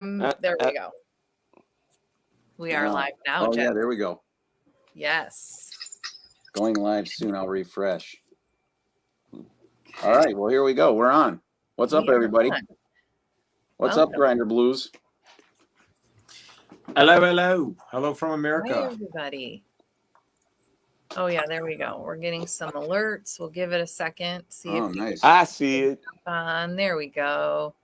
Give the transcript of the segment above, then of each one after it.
There we go. We are live now, Jeff. Yeah, there we go. Yes. Going live soon. I'll refresh. All right. Well, here we go. We're on. What's up, everybody? What's up, Grinder Blues? Hello, hello. Hello from America. Hi, everybody. Oh, yeah, there we go. We're getting some alerts. We'll give it a second. See if nice. I see it. There we go.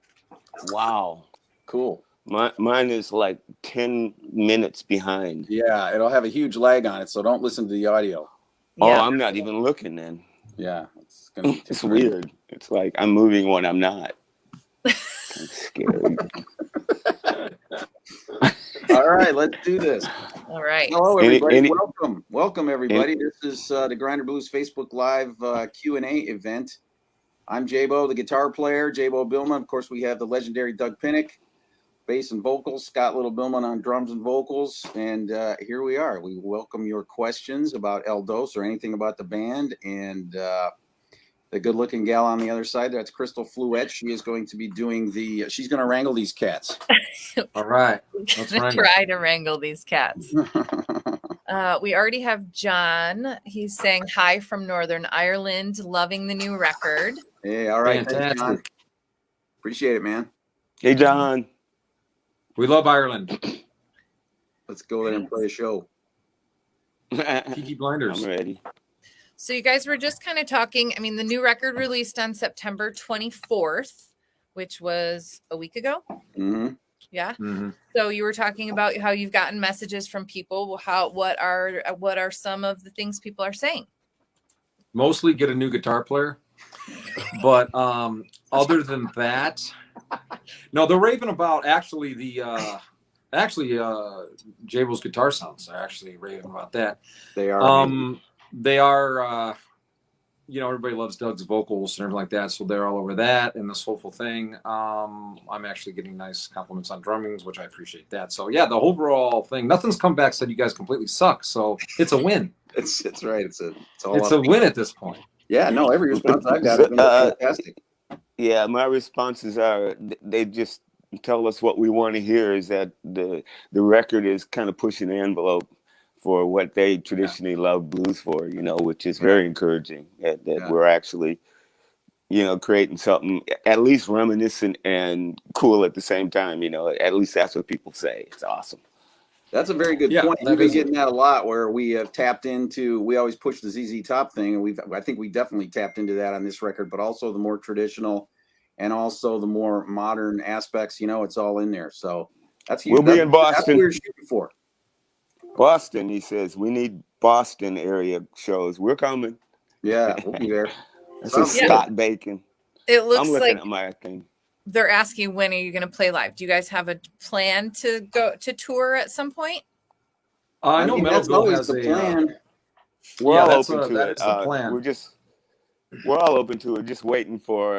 Wow. Cool. Mine is like 10 minutes behind. Yeah, it'll have a huge lag on it, so don't listen to the audio. Oh, yeah. I'm not even looking then. Yeah, it's gonna be it's weird. It's like I'm moving when I'm not. I'm scared. All right, let's do this. All right. Hello, everybody. Welcome, everybody. This is the Grinder Blues Facebook Live Q&A event. I'm Jaybo, the guitar player. Jaybo Billman. Of course, we have the legendary Doug Pinnick, bass and vocals. Scott Little Billman on drums and vocals. And here we are. We welcome your questions about El Dos or anything about the band. And the good-looking gal on the other side, that's Crystal Fluette. She is going to be doing she's going to wrangle these cats. All right. Let's try to wrangle these cats. We already have John. He's saying hi from Northern Ireland, loving the new record. Hey, all right. Thanks, John. Appreciate it, man. Hey, John. We love Ireland. Let's go there and play a show. Peaky Blinders. I'm ready. So you guys were just kind of talking. I mean, the new record released on September 24th, which was a week ago. Mm-hmm. Yeah. Mm-hmm. So you were talking about how you've gotten messages from people. What are some of the things people are saying? Mostly get a new guitar player. But other than that, no, they're raving about actually Jable's guitar sounds. They're actually raving about that. They are. They are, everybody loves Doug's vocals and everything like that. So they're all over that and this whole thing. I'm actually getting nice compliments on drummings, which I appreciate that. So yeah, the overall thing, nothing's come back, said you guys completely suck. So it's a win. It's right. It's a win at this point. Yeah, no, every response I've got has been fantastic. Yeah, my responses are, they just tell us what we want to hear is that the record is kind of pushing the envelope for what they traditionally love blues for, which is very encouraging that we're actually, creating something at least reminiscent and cool at the same time. At least that's what people say. It's awesome. That's a very good point. We've been getting that a lot where we have tapped into, we always push the ZZ Top thing. And I think we definitely tapped into that on this record, but also the more traditional and also the more modern aspects, it's all in there. So that's huge. We'll be in Boston. That's what we were shooting for. Boston, he says. We need Boston area shows. We're coming. Yeah, we'll be there. This is Scott Bacon. It looks I'm looking like at my thing. They're asking, when are you going to play live? Do you guys have a plan to go to tour at some point? I know Melville has the plan. We're all open to it. That's the plan. We're all open to it. Just waiting for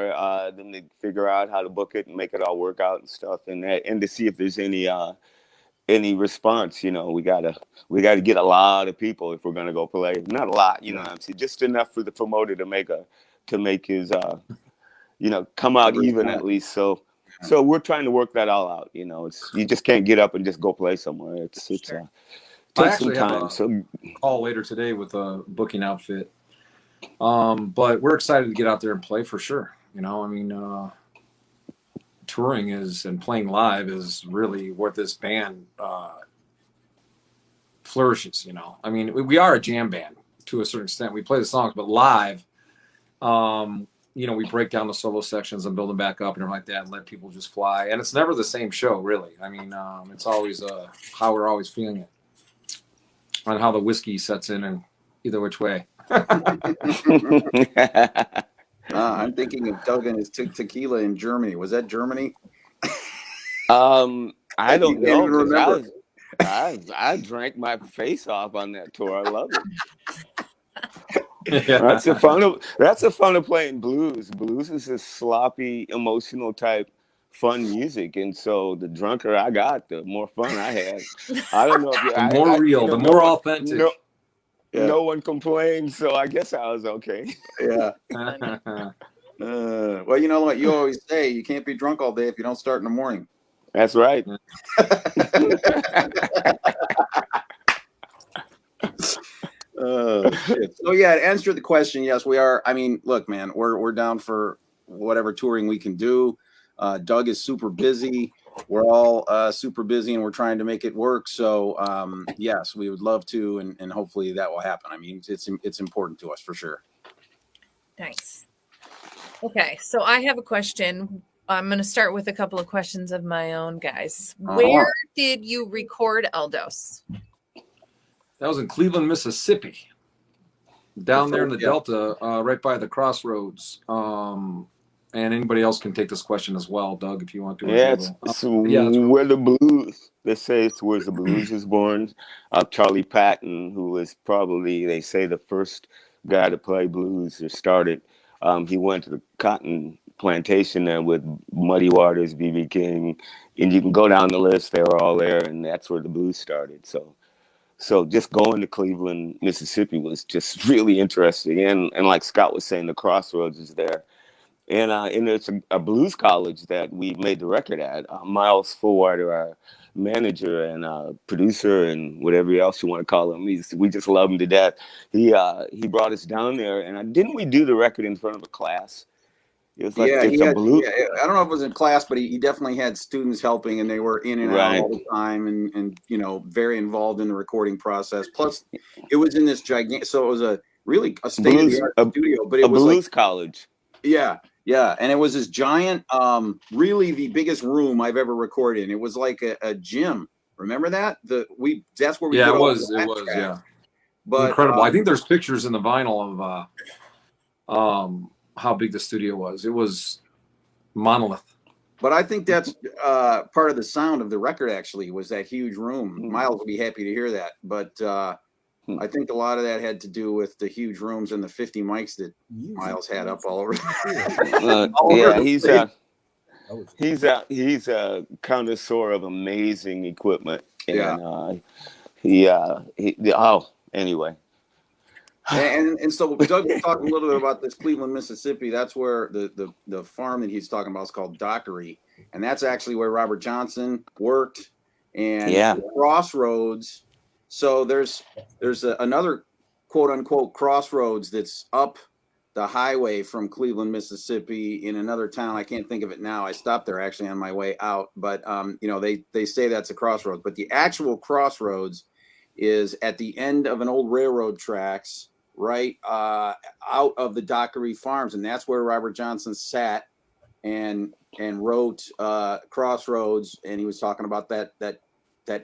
them to figure out how to book it and make it all work out and stuff, and to see if there's any response. We gotta get a lot of people if we're gonna go play. Not a lot, just enough for the promoter to make his come out even at least. So we're trying to work that all out. You just can't get up and just go play somewhere. It's takes some time. So call later today with a booking outfit. But we're excited to get out there and play for sure. Touring and playing live is really where this band flourishes. We are a jam band to a certain extent. We play the songs, but live, we break down the solo sections and build them back up and everything like that and let people just fly. And it's never the same show, really. It's always how we're always feeling it, on how the whiskey sets in and either which way. I'm thinking of Doug and his tequila in Germany. Was that Germany? I don't know. I drank my face off on that tour. I love it. That's the fun of playing blues. Blues is a sloppy, emotional type, fun music, and so the drunker I got, the more fun I had. I don't know if the more real, the more authentic. No one complained, so I guess I was okay. Yeah. Well, you know what you always say, you can't be drunk all day if you don't start in the morning. That's right. Oh shit. So yeah, to answer the question, yes, we are. I mean, look, man, we're down for whatever touring we can do. Doug is super busy. We're all super busy, and we're trying to make it work. So yes, we would love to, and hopefully that will happen. I mean, it's important to us for sure. Nice. Okay, so I have a question. I'm going to start with a couple of questions of my own, guys. Where did you record Eldos? That was in Cleveland, Mississippi, down there in the Delta, right by the crossroads. And anybody else can take this question as well, Doug, if you want to. Yeah, it's where the blues. They say it's where the blues is born. Charlie Patton, who was probably, they say, the first guy to play blues or started. He went to the cotton plantation there with Muddy Waters, B.B. King, and you can go down the list. They were all there, and that's where the blues started. So just going to Cleveland, Mississippi was just really interesting. And like Scott was saying, the crossroads is there. And it's a blues college that we made the record at. Miles Fullwider, our manager and producer and whatever else you want to call him, we just love him to death. He brought us down there, and didn't we do the record in front of a class? It was like Yeah, it's a blues. yeah, I don't know if it was in class, but he definitely had students helping, and they were in and out all the time, and very involved in the recording process. Plus, it was in this gigantic, so it was a state-of-the-art studio, but it was blues college. Yeah, and it was this giant, really the biggest room I've ever recorded in. It was like a gym. Remember that? That's where we. Yeah, it was. Yeah, but incredible. I think there's pictures in the vinyl of how big the studio was. It was monolith. But I think that's part of the sound of the record, actually, was that huge room. Miles will be happy to hear that. But I think a lot of that had to do with the huge rooms and the 50 mics that Miles had up all over. He's a connoisseur of amazing equipment. And anyway. And so Doug was talking a little bit about this Cleveland, Mississippi. That's where the farm that he's talking about is called Dockery, and that's actually where Robert Johnson worked. And Crossroads. So there's another quote unquote crossroads that's up the highway from Cleveland, Mississippi, in another town. I can't think of it now. I stopped there actually on my way out, but they say that's a crossroads, but the actual crossroads is at the end of an old railroad tracks, right out of the Dockery Farms, and that's where Robert Johnson sat and wrote Crossroads, and he was talking about that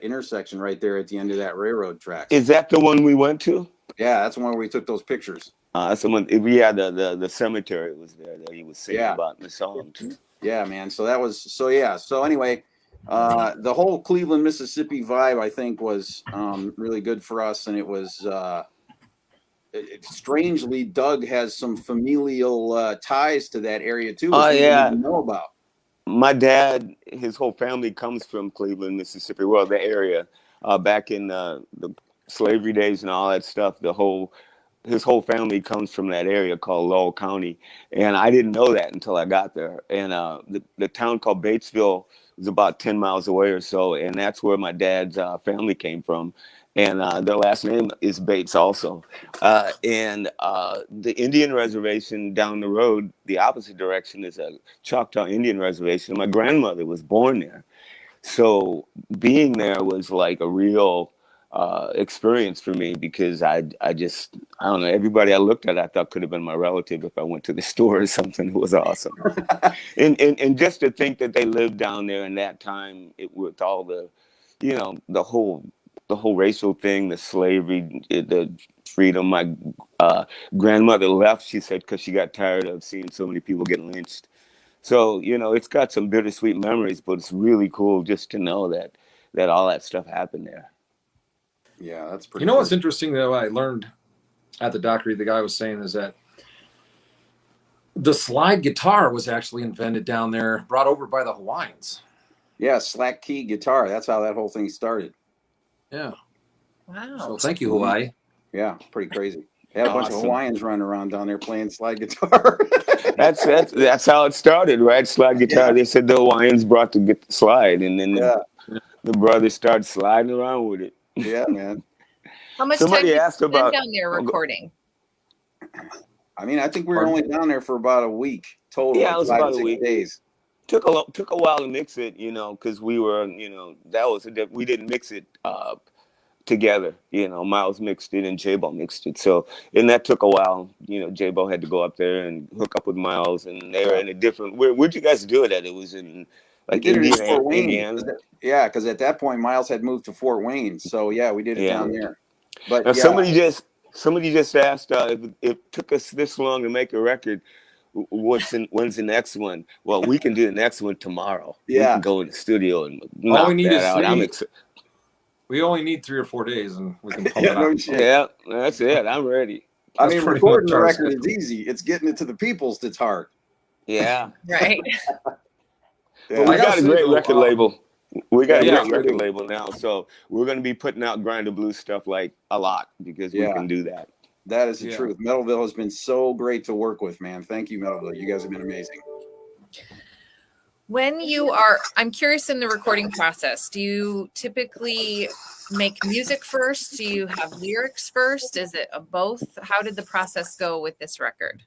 intersection right there at the end of that railroad track. Is that the one we went to? Yeah, that's the one where we took those pictures. That's the one. Yeah, the cemetery was there that he was singing about in the song too. Yeah, man. So that was so anyway. The whole Cleveland, Mississippi vibe, I think, was really good for us, and it was strangely, Doug has some familial ties to that area too. Oh yeah, didn't know about. My dad, his whole family comes from Cleveland, Mississippi. Well, the area back in the slavery days and all that stuff. His whole family comes from that area called Lowell County, and I didn't know that until I got there. And the town called Batesville was about 10 miles away or so, and that's where my dad's family came from. And their last name is Bates also. And the Indian reservation down the road, the opposite direction, is a Choctaw Indian reservation. My grandmother was born there. So being there was like a real experience for me, because I don't know, everybody I looked at I thought could have been my relative if I went to the store or something. It was awesome. and just to think that they lived down there in that time, with all the whole racial thing, the slavery, the freedom. My grandmother left, she said, because she got tired of seeing so many people get lynched. So it's got some bittersweet memories, but it's really cool just to know that all that stuff happened there. Yeah, that's pretty. What's interesting though, I learned at the Dockery, the guy was saying, is that the slide guitar was actually invented down there, brought over by the Hawaiians. Yeah, slack key guitar. That's how that whole thing started. Yeah. Wow. So thank you, Hawaii. Yeah, pretty crazy. They had a bunch of Hawaiians running around down there playing slide guitar. That's how it started, right? Slide guitar. Yeah. They said the Hawaiians brought the slide, and then Yeah. the brothers started sliding around with it. Yeah, man. How much time Somebody did you asked spend about. down there Oh, recording? I mean, I think we were Pardon? only down there for about a week total, yeah, like it was 5 about to a 6 week. days. Took a while to mix it, because we were, we didn't mix it together. Miles mixed it and J-Bo mixed it. So, and that took a while. J-Bo had to go up there and hook up with Miles, and they were in a different. Where'd you guys do it at? It was in We like did it in Indiana. Fort Wayne. Indiana. Yeah, because at that point Miles had moved to Fort Wayne. So yeah, we did it Yeah. down there. But Now yeah, somebody just asked if it took us this long to make a record. When's the next one? Well, we can do the next one tomorrow. We Yeah. can go in the studio and All we knock need that is out. I'm 3. excited. We only need 3 or 4 days, and we can pump yeah, it no out. shit. Yeah, that's it. I'm ready. I That's mean, pretty recording much the our record is schedule. easy. It's getting it to the people's that's hard. Yeah. Right. But Yeah. we I gotta got a say, great though, record label. We got a yeah, great sure record do. label now, so we're going to be putting out Grinder Blues stuff like a lot because we Yeah. can do that. That is the Yeah. truth. Metalville has been so great to work with, man. Thank you, Metalville. You guys have been amazing. I'm curious in the recording process, do you typically make music first? Do you have lyrics first? Is it a both? How did the process go with this record?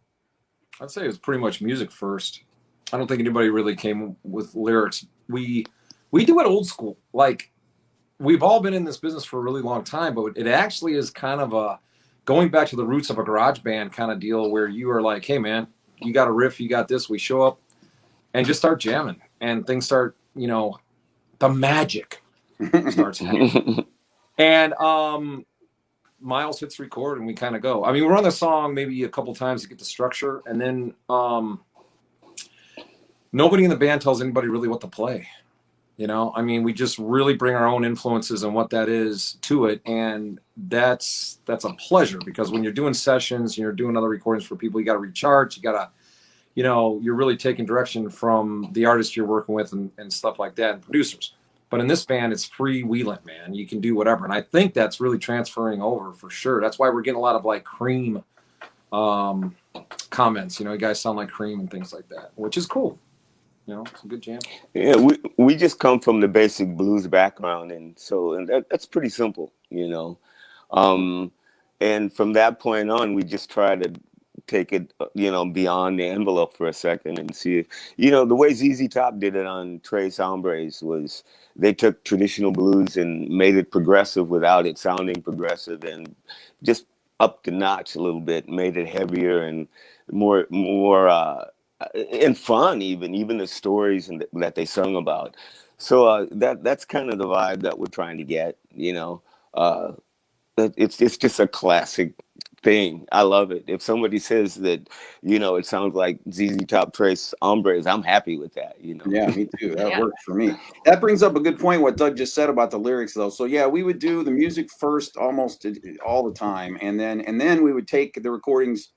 I'd say it was pretty much music first. I don't think anybody really came with lyrics. We do it old school. Like, we've all been in this business for a really long time, but it actually is kind of a going back to the roots of a garage band kind of deal where you are like, hey man, you got a riff, you got this, we show up and just start jamming and things start, the magic starts happening. And Miles hits record and we kind of go. I mean, we run the song maybe a couple times to get the structure, and then nobody in the band tells anybody really what to play. I mean, we just really bring our own influences and what that is to it, and that's a pleasure because when you're doing sessions and you're doing other recordings for people, you got to recharge. You got to, you're really taking direction from the artist you're working with and stuff like that, and producers. But in this band, it's freewheeling, man. You can do whatever, and I think that's really transferring over for sure. That's why we're getting a lot of like Cream comments. You guys sound like Cream and things like that, which is cool. It's a good jam. Yeah, we just come from the basic blues background, and that's pretty simple, and from that point on, we just try to take it, beyond the envelope for a second and see if, the way ZZ Top did it on Tres Hombres was they took traditional blues and made it progressive without it sounding progressive, and just up the notch a little bit, made it heavier and more and fun, even the stories that they sung about. So that's kind of the vibe that we're trying to get. It's just a classic thing. I love it. If somebody says that it sounds like ZZ Top Tres Hombres, I'm happy with that. Yeah, me too. That Yeah. works for me. That brings up a good point what Doug just said about the lyrics, though. So yeah, we would do the music first almost all the time, and then we would take the recordings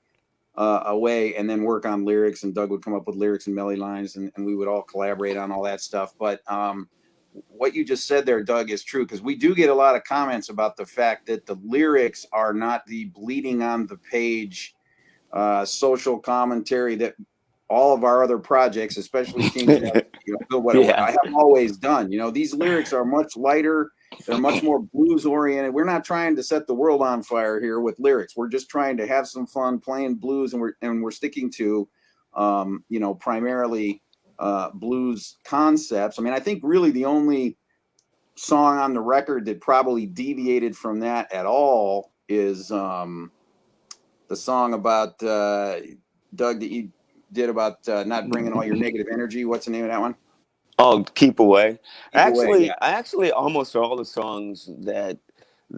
away and then work on lyrics, and Doug would come up with lyrics and melody lines, and we would all collaborate on all that stuff. But what you just said there, Doug, is true, because we do get a lot of comments about the fact that the lyrics are not the bleeding on the page social commentary that all of our other projects, especially Kings, what Yeah. I have always done. These lyrics are much lighter. They're much more blues oriented. We're not trying to set the world on fire here with lyrics. We're just trying to have some fun playing blues, and we're sticking to, primarily blues concepts. I mean, I think really the only song on the record that probably deviated from that at all is the song about Doug that you did about not bringing all your negative energy. What's the name of that one? Oh, Keep Away. Yeah. Actually, almost all the songs that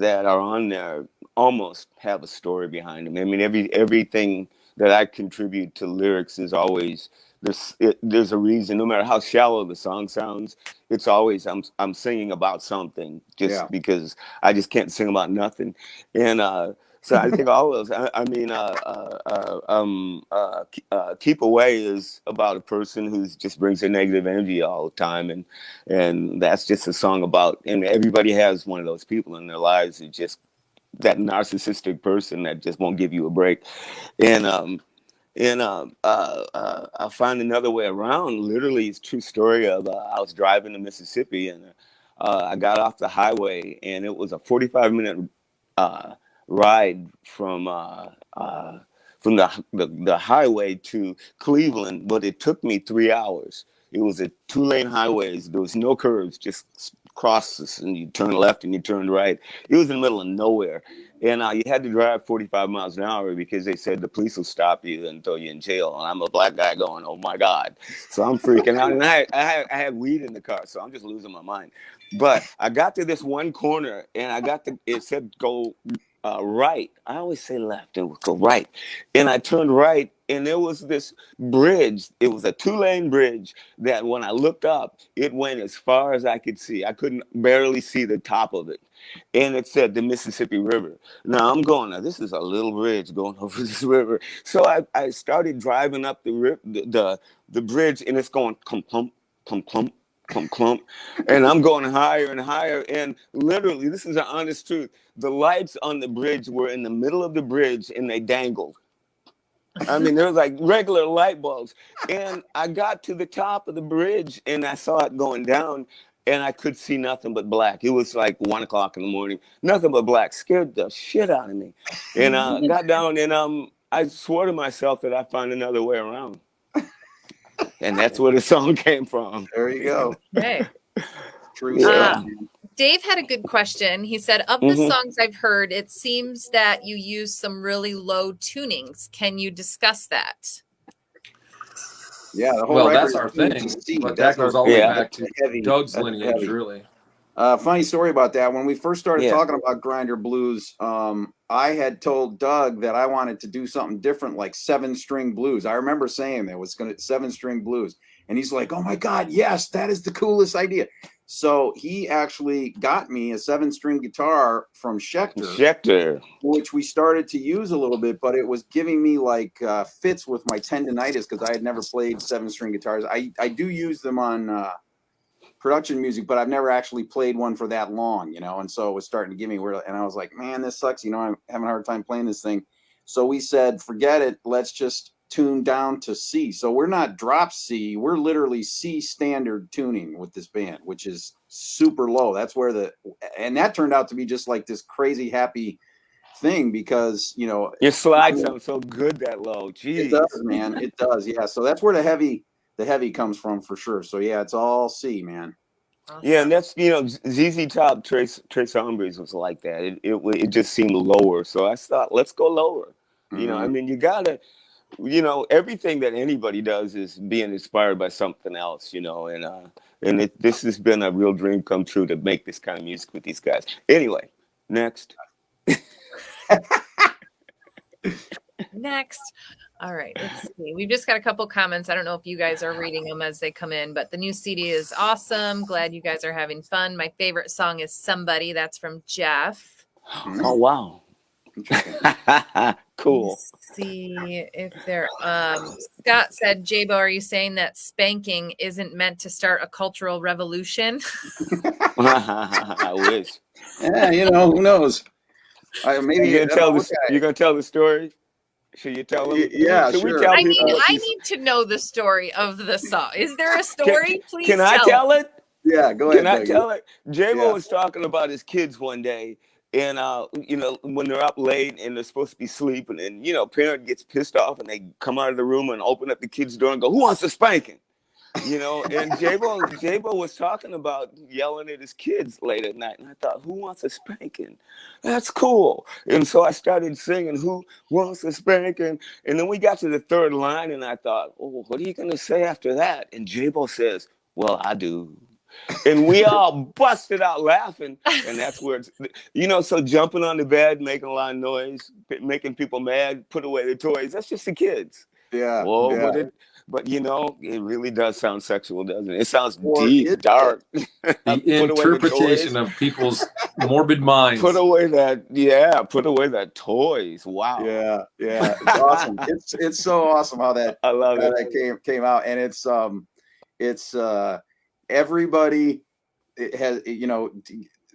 are on there almost have a story behind them. I mean, everything that I contribute to lyrics is always there's a reason. No matter how shallow the song sounds, it's always I'm singing about something, just because I just can't sing about nothing. And so I think all of those. Keep Away is about a person who just brings their negative energy all the time, and that's just a song about. And everybody has one of those people in their lives. It's just that narcissistic person that just won't give you a break, and And I found another way around. Literally, it's a true story of I was driving to Mississippi, and I got off the highway, and it was a 45-minute ride from the highway to Cleveland, but it took me 3 hours. It was a 2-lane highways. There was no curves, just crosses, and you turn left and you turn right. It was in the middle of nowhere. And you had to drive 45 miles an hour because they said the police will stop you and throw you in jail. And I'm a black guy going, oh my God. So I'm freaking out. And I had weed in the car, so I'm just losing my mind. But I got to this one corner, and it said go right. I always say left and go right. And I turned right, and there was this bridge. It was a 2-lane bridge that when I looked up, it went as far as I could see. I couldn't barely see the top of it. And it said the Mississippi River. Now I'm going, now this is a little bridge going over this river. So I started driving up the bridge, and it's going clump, clump, clump, clump, clump, clump. And I'm going higher and higher. And literally, this is an honest truth. The lights on the bridge were in the middle of the bridge, and they dangled. I mean, there was like regular light bulbs. And I got to the top of the bridge, and I saw it going down, and I could see nothing but black. It was like 1 o'clock in the morning, nothing but black. Scared the shit out of me. And I got down, and I swore to myself that I'd find another way around. And that's where the song came from. There you go. Hey. True stuff. Dave had a good question. He said, of the songs I've heard, it seems that you use some really low tunings. Can you discuss that? Yeah, the whole Well, record that's is our tuned thing. to C. But That's that goes our- all the way Yeah. back to Heavy. Doug's That's lineage, heavy. really. Funny story about that. When we first started Yeah. talking about Grinder Blues, I had told Doug that I wanted to do something different, like 7-string blues. I remember saying that was going to 7-string blues, and he's like, "Oh my God, yes, that is the coolest idea." So he actually got me a 7-string guitar from Schecter, which we started to use a little bit, but it was giving me like fits with my tendonitis because I had never played 7-string guitars. I do use them on production music, but I've never actually played one for that long, and so it was starting to give me weird, and I was like, man, this sucks, I'm having a hard time playing this thing. So we said, forget it, let's just tune down to C. So we're not drop C, we're literally C standard tuning with this band, which is super low. That's where and that turned out to be just like this crazy happy thing because Your slide sounds so good that low. Jeez. It does, man. It does. Yeah. So that's where the heavy comes from for sure. So yeah, it's all C, man. Awesome. Yeah, and that's ZZ Top, Trace Hombres was like that. It just seemed lower, so I thought, let's go lower. I mean, you gotta, everything that anybody does is being inspired by something else, and this has been a real dream come true to make this kind of music with these guys. Anyway, next. Next. All right, let's see. We've just got a couple comments. I don't know if you guys are reading them as they come in, but the new CD is awesome. Glad you guys are having fun. My favorite song is Somebody. That's from Jeff. Oh, wow. Cool. Let's see if there Scott said, Jabo, are you saying that spanking isn't meant to start a cultural revolution? I wish. Yeah, who knows? Maybe you're gonna tell the story. Should you tell them? Yeah, Should sure. we tell I people? need to know the story of the song. Is there a story? Please Can I tell it? Yeah, go ahead. Can I tell it? Jabo Yeah. was talking about his kids one day, and when they're up late and they're supposed to be sleeping, and parent gets pissed off and they come out of the room and open up the kid's door and go, "Who wants a spanking?" And Jabo was talking about yelling at his kids late at night, and I thought, who wants a spanking? That's cool. And so I started singing, "Who wants a spanking?" And then we got to the third line, and I thought, oh, what are you gonna say after that? And Jabo says, "Well, I do." And we all busted out laughing, and that's where it's, so jumping on the bed, making a lot of noise, making people mad, put away the toys. That's just the kids. Yeah. Whoa, Yeah. but it really does sound sexual, doesn't it? It sounds Well, deep, dark. The Put away the interpretation toys. of people's morbid minds. Put away that toys. Wow. Yeah. It's awesome. It's so awesome how that I love how it. that came out, and it's everybody. It has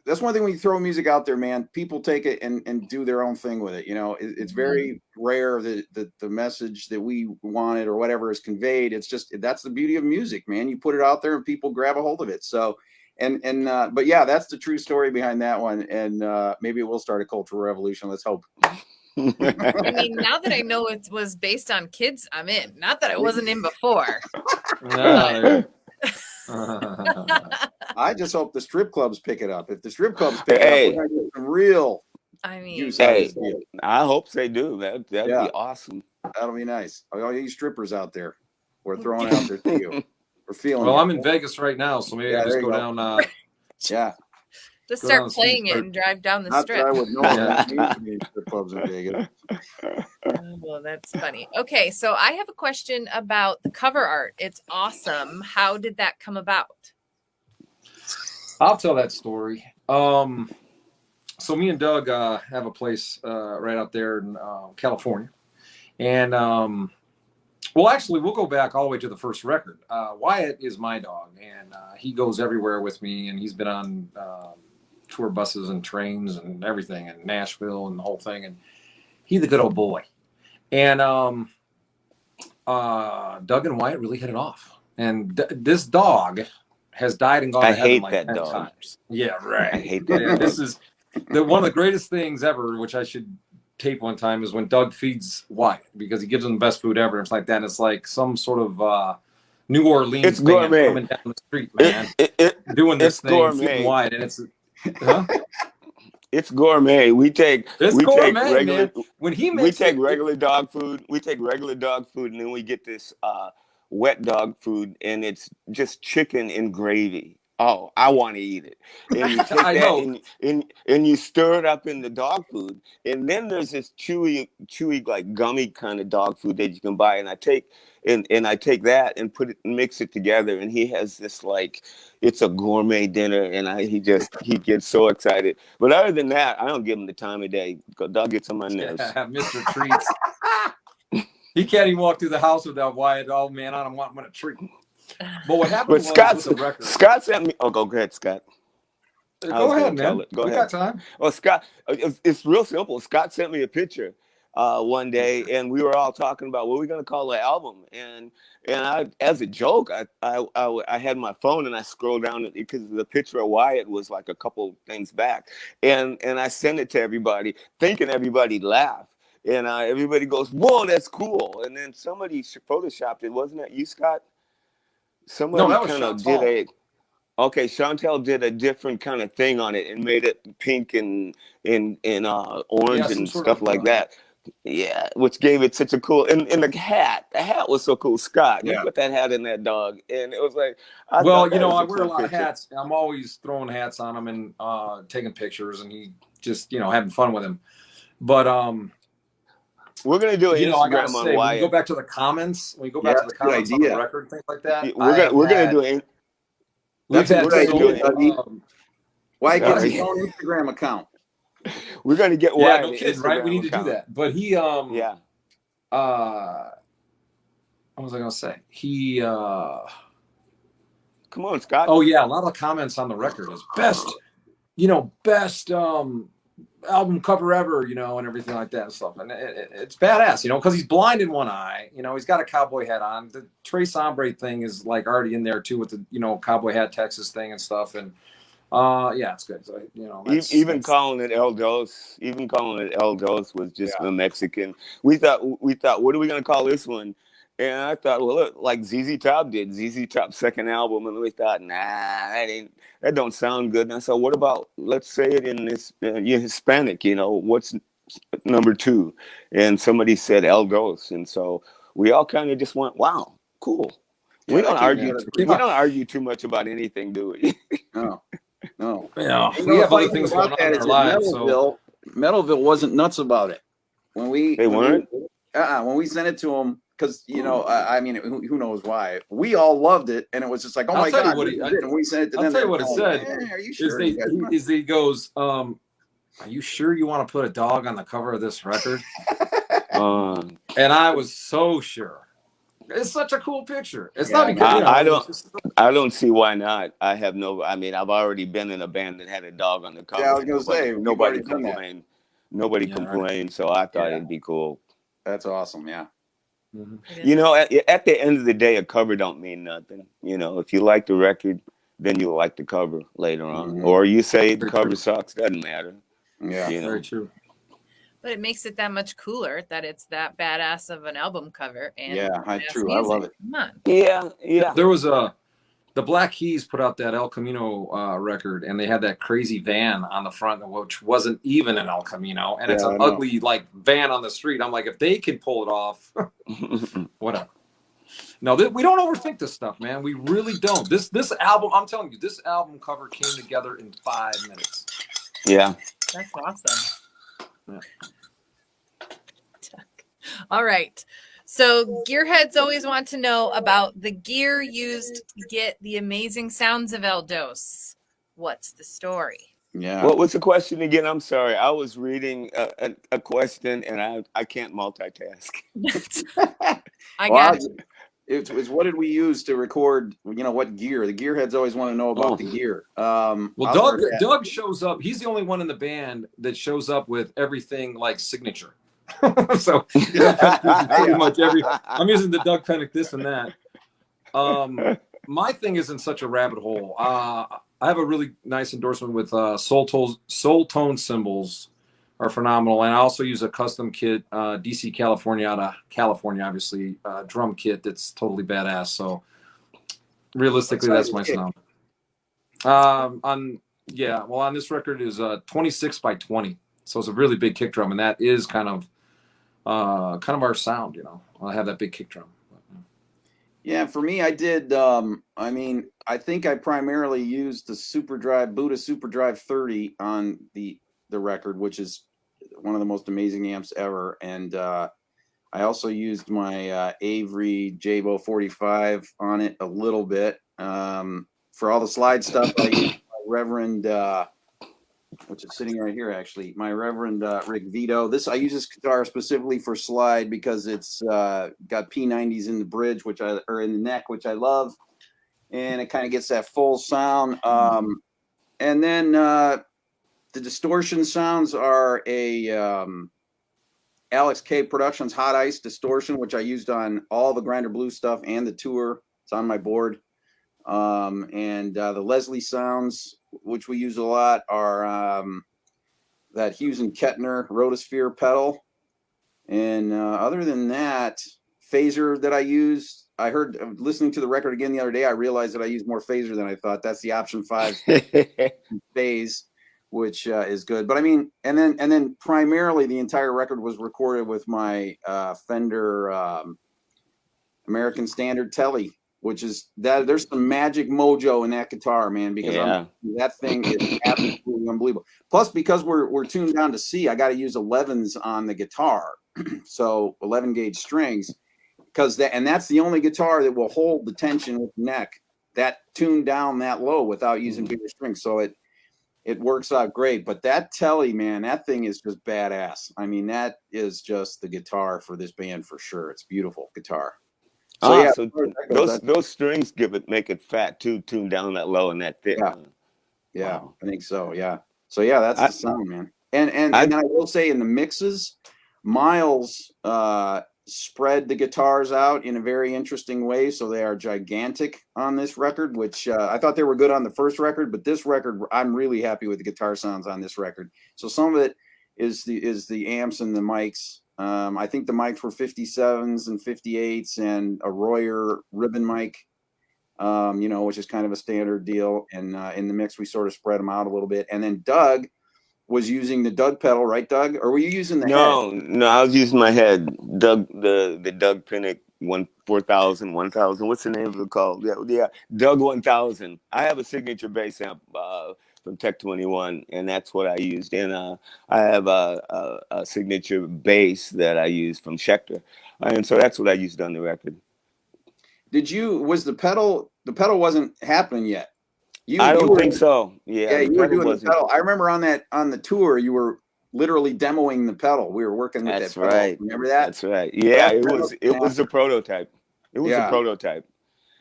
that's one thing when you throw music out there, man. People take it and do their own thing with it. It's very rare that the message that we wanted or whatever is conveyed. It's just that's the beauty of music, man. You put it out there and people grab a hold of it. So, but yeah, that's the true story behind that one. And maybe it will start a cultural revolution. Let's hope. I mean, now that I know it was based on kids, I'm in. Not that I wasn't in before. I just hope the strip clubs pick it up. If the strip clubs pick it up, we're gonna get some real. I mean, juice out of this deal. I hope they do. That'd be awesome. That'll be nice. All you strippers out there, we're throwing it out there to you. We're feeling. Well, it. I'm in Vegas right now, so maybe I just go down. Yeah. just Go start down the playing street. it and drive down the Not that I strip. would know. There needs to be strip clubs in Vegas. Oh, well, that's funny. Okay, so I have a question about the cover art. It's awesome. How did that come about? I'll tell that story. So me and Doug have a place right out there in California, and well, actually, we'll go back all the way to the first record. Wyatt is my dog, and he goes everywhere with me, and he's been on tour buses and trains and everything, in Nashville and the whole thing, and he's a good old boy. And Doug and Wyatt really hit it off, and this dog has died and gone to heaven like 10 times. Yeah, right. I hate that. Yeah, this is one of the greatest things ever, which I should tape one time, is when Doug feeds Wyatt, because he gives him the best food ever. It's like that. And it's like some sort of New Orleans It's thing gourmet. coming down the street, man. Doing this thing, gourmet. feeding Wyatt, and it's it's gourmet. We take gourmet, regular man. When he we makes take regular dog food. We take regular dog food, and then we get this wet dog food, and it's just chicken and gravy. Oh, I want to eat it. And you take I know. that and you stir it up in the dog food. And then there's this chewy, like gummy kind of dog food that you can buy. And I take that and mix it together. And he has this, like, it's a gourmet dinner. And he gets so excited. But other than that, I don't give him the time of day. Dog gets on my nerves. Mr. Treats. He can't even walk through the house without Wyatt. Oh man, I don't want him a treat. But what happened was with the record. Scott sent me. Oh, go ahead, Scott. Go ahead, man. Go ahead. Got time. Well, Scott, it's real simple. Scott sent me a picture one day, and we were all talking about what we're going to call the album. And I, as a joke, I had my phone and I scrolled down because the picture of Wyatt was like a couple things back, and I sent it to everybody, thinking everybody'd laugh. And everybody goes, "Whoa, that's cool!" And then somebody photoshopped it. Wasn't that you, Scott? Somebody kind of did Chantel did a different kind of thing on it and made it pink and orange and stuff like that. Yeah, which gave it such a cool. And the hat was so cool. Scott, you put that hat in that dog, and it was like. I wear a lot of hats. I'm always throwing hats on him and taking pictures, and he just having fun with him. But we're gonna do an Instagram on Wyatt. When we go back to the comments. When we go back to the comments on the record, things like that. We're gonna do it. That's a good idea. Wyatt gets his own Instagram account. We're gonna get Wyatt. No kidding, right? We need to do that. But he what was I gonna say? He come on, Scott. Oh yeah, a lot of the comments on the record is best album cover ever, and everything like that and stuff. And it's badass, because he's blind in one eye. He's got a cowboy hat on. The Tres Hombre thing is like already in there too with the cowboy hat Texas thing and stuff. And it's good. So, even calling it El Dos was just a Mexican. We thought, what are we gonna call this one? And I thought, well, look, like ZZ Top did, ZZ Top's second album, and we thought, that don't sound good. And I said, what about, let's say it in this Hispanic, what's number 2? And somebody said El Dos, and so we all kind of just went, wow, cool. We don't argue too much about anything, do we? No. We have other things going on in our lives. Metalville wasn't nuts about it they weren't. When we sent it to them. Because, I mean, who knows why? We all loved it, and it was just like, oh my God. And we sent it to them. I'll tell you what it said. Are you sure? He goes, are you sure you want to put a dog on the cover of this record? And I was so sure. It's such a cool picture. It's Yeah, not because I don't see why not. I mean, I've already been in a band that had a dog on the Yeah, I cover. was gonna say you've Nobody already done that. complained. Nobody Yeah, right. complained, so I thought Yeah. it'd be cool. That's awesome. Yeah. Mhm. It is You know, at the end of the day, a cover don't mean nothing. You know, if you like the record, then you'll like the cover later on. Mhm. Or you say the Very cover true. sucks, doesn't matter. Yeah. You Very know. true. But it makes it that much cooler that it's that badass of an album cover and Yeah. badass True. I music. love it. Come on. Yeah. There was the Black Keys put out that El Camino record, and they had that crazy van on the front, which wasn't even an El Camino, and it's Yeah, an I know. ugly like van on the street. I'm like, if they can pull it off, whatever. No, we don't overthink this stuff, man. We really don't. This album, I'm telling you, this album cover came together in 5 minutes. Yeah. That's awesome. Yeah. All right. So gearheads always want to know about the gear used to get the amazing sounds of Eldos. What's the story? Yeah. What was the question again? I'm sorry. I was reading a question and I can't multitask. I Well, got it's what did we use to record? You know, what gear? The gearheads always want to know about the gear. Well, I'll start Doug shows up. He's the only one in the band that shows up with everything like signature. So pretty much I'm using the Doug Pennick this and that. My thing isn't such a rabbit hole. I have a really nice endorsement with Soul Tone cymbals are phenomenal, and I also use a custom kit, DC California, out of California, obviously, drum kit that's totally badass. So realistically, that's my sound. On this record is 26 by 20, so it's a really big kick drum, and that is kind of our sound. You know, I have that big kick drum. Yeah, for me, I did. I think I primarily used the Buddha Super Drive 30 on the record, which is one of the most amazing amps ever. And I also used my Avery Jabo 45 on it a little bit. For all the slide stuff, I used my Reverend, which is sitting right here, actually, my Reverend Rick Vito. I use this guitar specifically for slide because it's got P90s in the bridge, or in the neck, which I love. And it kind of gets that full sound. And then the distortion sounds are a Alex K Productions Hot Ice distortion, which I used on all the Grinder Blues stuff and the tour. It's on my board. And the Leslie sounds, which we use a lot, are that Hughes and Kettner Rotosphere pedal. And other than that, phaser that I use, I heard listening to the record again the other day, I realized that I used more phaser than I thought. That's the option 5 phase, which is good. But I mean, and then primarily the entire record was recorded with my Fender American Standard Telly, which is that there's some magic mojo in that guitar, man, because that thing is absolutely unbelievable. Plus, because we're tuned down to C, I got to use 11s on the guitar, so 11 gauge strings, because that's the only guitar that will hold the tension with the neck that tuned down that low without using bigger strings. So it works out great. But that Telly, man, that thing is just badass. I mean, that is just the guitar for this band for sure. It's beautiful guitar. So so those strings make it fat too, tuned down that low and that thick. Yeah, wow. I think so. Yeah. So yeah, that's the sound, man. And then I will say in the mixes, Miles spread the guitars out in a very interesting way. So they are gigantic on this record, which I thought they were good on the first record, but this record, I'm really happy with the guitar sounds on this record. So some of it is the amps and the mics. I think the mics were 57s and 58s and a Royer ribbon mic, which is kind of a standard deal. And in the mix, we sort of spread them out a little bit. And then Doug was using the Doug pedal, right, Doug? Or were you using the head? No, I was using my head. Doug, the Doug Pennick 4000, 1000. What's the name of it called? Yeah, Doug 1000. I have a signature bass amp from Tech 21, and that's what I used. And I have a signature bass that I use from Schecter, and so that's what I used on the record. Was the pedal wasn't happening yet? I don't think so. Yeah, you were doing the pedal. I remember on the tour, you were literally demoing the pedal. We were working with that pedal. Right. Remember that? That's right. Yeah, it was a prototype. It was Yeah. a prototype.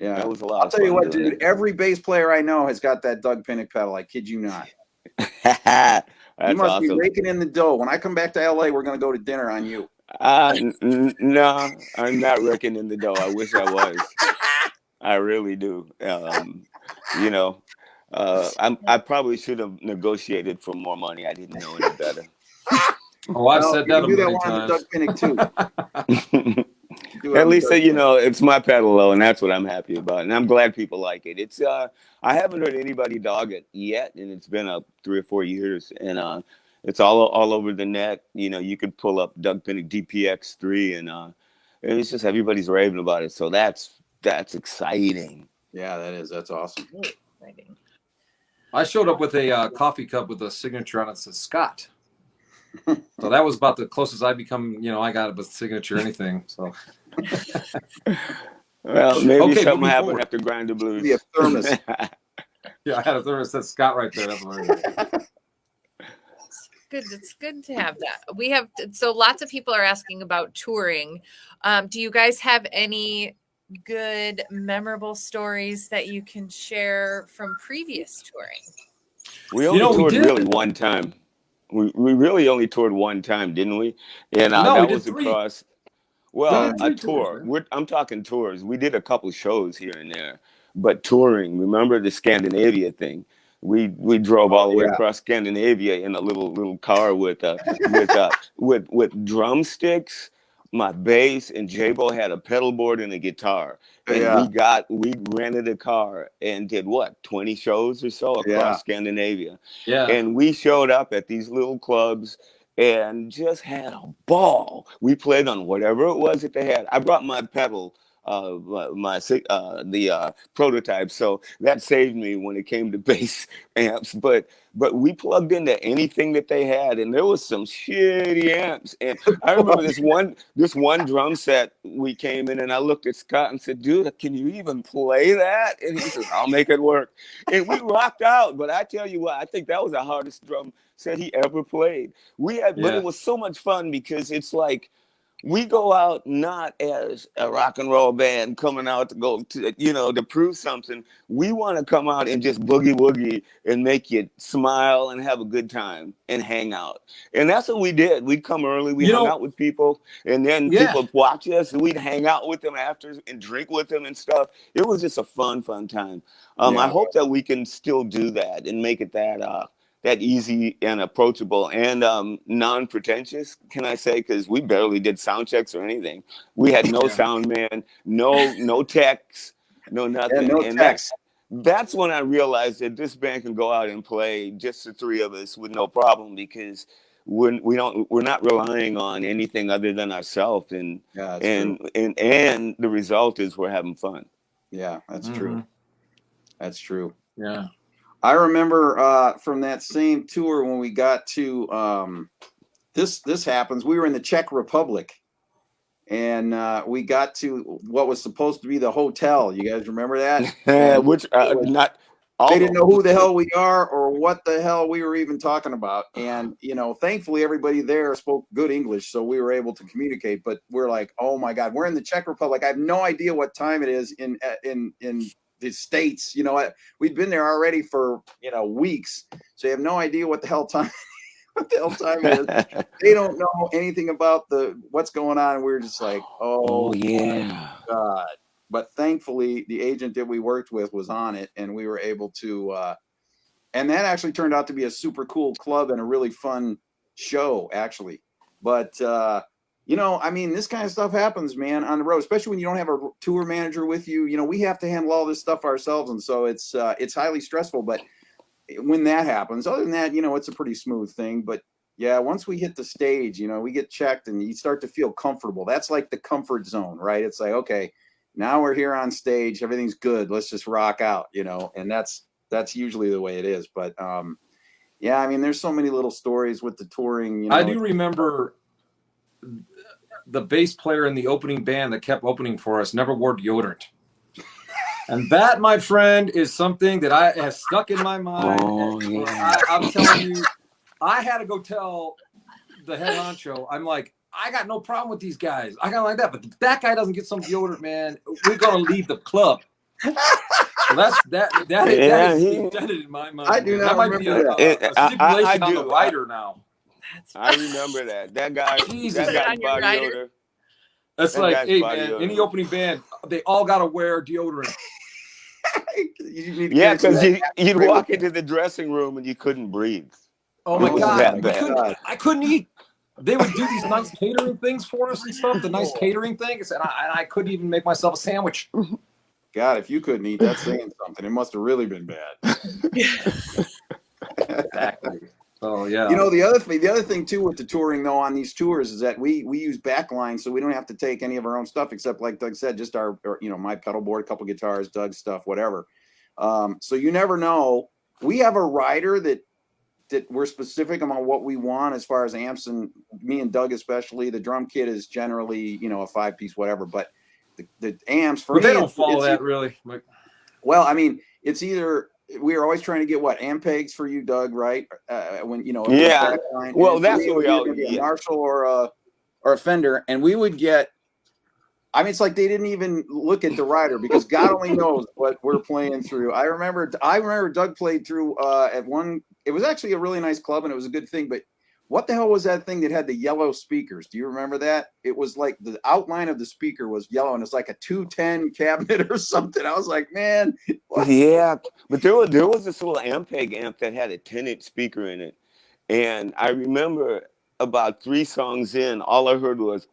Yeah. That was a lot I'll of tell you fun what, doing dude. Every bass player I know has got that Doug Pinnick pedal. I kid you not. it. You That's must be awesome. raking in the dough. When I come back to LA, we're going to go to dinner on you. No, I'm not raking in the dough. I wish I was. I really do. You know, I probably should have negotiated for more money. I didn't know any better. Oh, I've Well, said you that can a do that million one on the times. Doug Pinnick too. Do it At on the least Doug you Pinnick. know it's my pedal though, and that's what I'm happy about. And I'm glad people like it. It's I haven't heard anybody dog it yet, and it's been 3 or 4 years, and it's all over the net. You know, you could pull up Doug Pinnick DPX3, and it's just everybody's raving about it. So that's exciting. Yeah, that is. That's awesome. Really exciting. I showed up with a coffee cup with a signature on it that says Scott. So that was about the closest I become. You know, I got it with signature anything. So Well, maybe Okay, something moving happened forward. after Grinder Blues. Be a thermos. yeah, I had a thermos that said Scott right there. That's what I did. Good. It's good to have that. We have so lots of people are asking about touring. Do you guys have any good, memorable stories that you can share from previous touring? We only we toured did. really one time. We really only toured one time, didn't we? And No, we that did was 3. across. We Well, did a 3 tours, tour. man. I'm talking tours. We did a couple shows here and there, but touring. Remember the Scandinavia thing? We drove all the way yeah. across Scandinavia in a little car with with drumsticks, my bass, and J-Bo had a pedal board and a guitar. And Yeah. we rented a car and did what, 20 shows or so across Yeah. Scandinavia. Yeah. And we showed up at these little clubs and just had a ball. We played on whatever it was that they had. I brought my pedal, the prototype, so that saved me when it came to bass amps. But we plugged into anything that they had, and there was some shitty amps. And I remember this one drum set. We came in, and I looked at Scott and said, "Dude, can you even play that?" And he says, "I'll make it work." And we rocked out. But I tell you what, I think that was the hardest drum set he ever played. But it was so much fun because it's like we go out not as a rock and roll band coming out to go to, to prove something. We want to come out and just boogie woogie and make you smile and have a good time and hang out. And that's what we did. We'd come early, we hung out with people, and then people would watch us, and we'd hang out with them after and drink with them and stuff. It was just a fun time. I hope that we can still do that and make it that easy and approachable and non-pretentious, can I say? Because we barely did sound checks or anything. We had no sound man, no techs, no nothing. No and techs. that's when I realized that this band can go out and play just the three of us with no problem, because we're not relying on anything other than ourselves, and the result is we're having fun. Yeah, that's true. That's true. Yeah. I remember from that same tour when we got to this happens. We were in the Czech Republic, and we got to what was supposed to be the hotel. You guys remember that? Which not. They didn't know who the hell we are or what the hell we were even talking about. And, thankfully everybody there spoke good English, so we were able to communicate. But we're like, oh my God, we're in the Czech Republic. I have no idea what time it is in the States. We'd been there already for, weeks. So you have no idea what the hell time it is. They don't know anything about what's going on. We're just like, oh yeah, my God. But thankfully, the agent that we worked with was on it, and we were able to. And that actually turned out to be a super cool club and a really fun show, actually. But this kind of stuff happens, man, on the road, especially when you don't have a tour manager with you. We have to handle all this stuff ourselves, and so it's highly stressful. But when that happens, other than that, it's a pretty smooth thing. But yeah, once we hit the stage, we get checked, and you start to feel comfortable. That's like the comfort zone, right? It's like, okay, now we're here on stage, everything's good, let's just rock out, and that's usually the way it is. But there's so many little stories with the touring. I do remember the bass player in the opening band that kept opening for us never wore deodorant. And that, my friend, is something that has stuck in my mind. I'm telling you, I had to go tell the head honcho, I'm like, I got no problem with these guys. I got like that, but that guy doesn't get some deodorant, man. We're gonna leave the club. So that is intended in my mind. I do not that might be a stipulation on the writer now. I remember that. That guy, Jesus. that guy's body odor. That's like, hey man, any opening band, they all gotta wear deodorant. Yeah, because you'd walk into the dressing room and you couldn't breathe. Oh my God, I couldn't eat. They would do these nice catering things for us and stuff, the nice catering things, and I couldn't even make myself a sandwich. God, if you couldn't eat, that's saying something. It must have really been bad. Exactly. So yeah. You know, the other thing too with the touring though on these tours is that we use backline, so we don't have to take any of our own stuff except, like Doug said, just our my pedal board, a couple guitars, Doug's stuff, whatever. So you never know. We have a rider that we're specific about what we want as far as amps, and me and Doug especially. The drum kit is generally a 5-piece whatever, but the amps for they don't follow that really. Well, I mean, it's either. We are always trying to get what Ampegs for you, Doug, right? When yeah. Well, that's what we all get. A Marshall or a Fender, and we would get. I mean, it's like they didn't even look at the rider because God only knows what we're playing through. I remember Doug played through at one. It was actually a really nice club, and it was a good thing. But what the hell was that thing that had the yellow speakers? Do you remember that? It was like the outline of the speaker was yellow, and it's like a 210 cabinet or something. I was like, man. What? Yeah, but there was this little Ampeg amp that had a 10-inch speaker in it, and I remember about 3 songs in, all I heard was.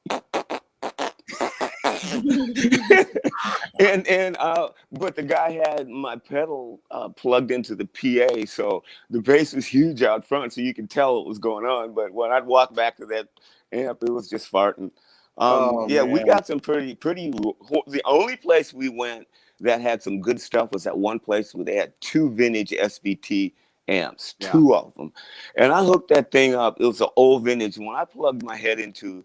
But the guy had my pedal plugged into the PA, so the bass was huge out front, so you could tell what was going on. But when I'd walk back to that amp, it was just farting. We got some pretty. The only place we went that had some good stuff was that one place where they had 2 vintage SVT amps, 2 of them, and I hooked that thing up. It was an old vintage. When I plugged my head into